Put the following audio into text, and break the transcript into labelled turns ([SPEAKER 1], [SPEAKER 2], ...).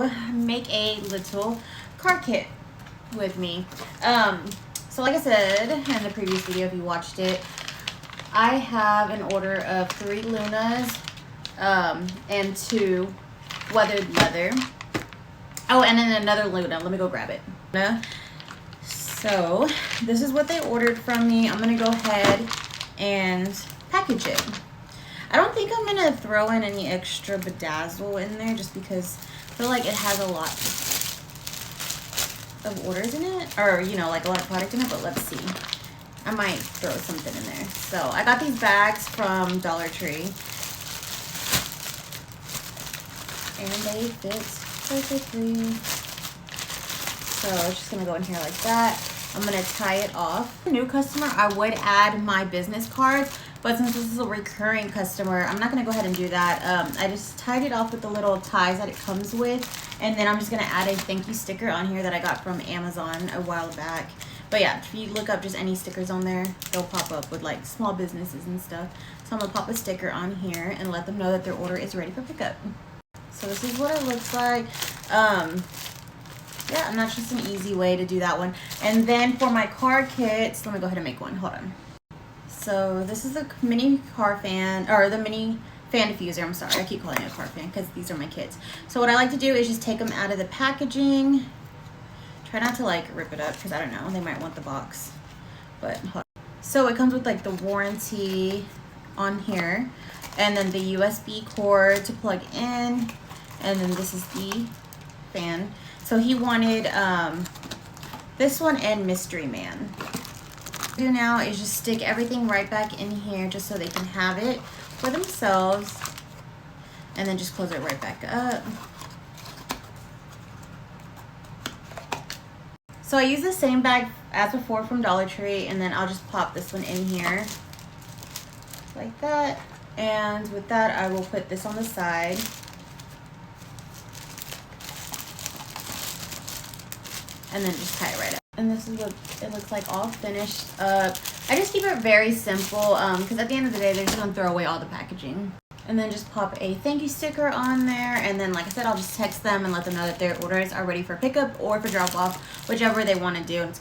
[SPEAKER 1] to make a little card kit with me. So like I said in the previous video, if you watched it, I have an order of 3 Lunas and 2 weathered leather. Oh, and then another Luna. Let me go grab it. So this is what they ordered from me. I'm gonna go ahead and package it. I don't think I'm gonna throw in any extra bedazzle in there just because I feel like it has a lot of orders in it, or you know, like a lot of product in it, but let's see. I might throw something in there. So I got these bags from Dollar Tree and they fit perfectly. So it's just gonna go in here like that. I'm gonna tie it off. New customer, I would add my business cards, but since this is a recurring customer, I'm not gonna go ahead and do that. I just tied it off with the little ties that it comes with, and then I'm just gonna add a thank you sticker on here that I got from Amazon a while back. But yeah, if you look up just any stickers on there, they'll pop up with like small businesses and stuff. So I'm gonna pop a sticker on here and let them know that their order is ready for pickup. So this is what it looks like. Yeah, and that's just an easy way to do that one. And then for my card kits, let me go ahead and make one. Hold on. So this is the mini car fan, or the mini fan diffuser. I'm sorry, I keep calling it a car fan because these are my kits. So what I like to do is just take them out of the packaging. Try not to like rip it up because I don't know, they might want the box. But hold on. So it comes with like the warranty on here, and then the USB cord to plug in, and then this is the fan. So he wanted this one and Mystery Man. What I do now is just stick everything right back in here just so they can have it for themselves, and then just close it right back up. So I use the same bag as before from Dollar Tree, and then I'll just pop this one in here like that. And with that, I will put this on the side. And then just tie it right up. And this is what it looks like all finished up. I just keep it very simple because at the end of the day, they're just gonna throw away all the packaging. And then just pop a thank you sticker on there. And then like I said, I'll just text them and let them know that their orders are ready for pickup or for drop off, whichever they wanna do.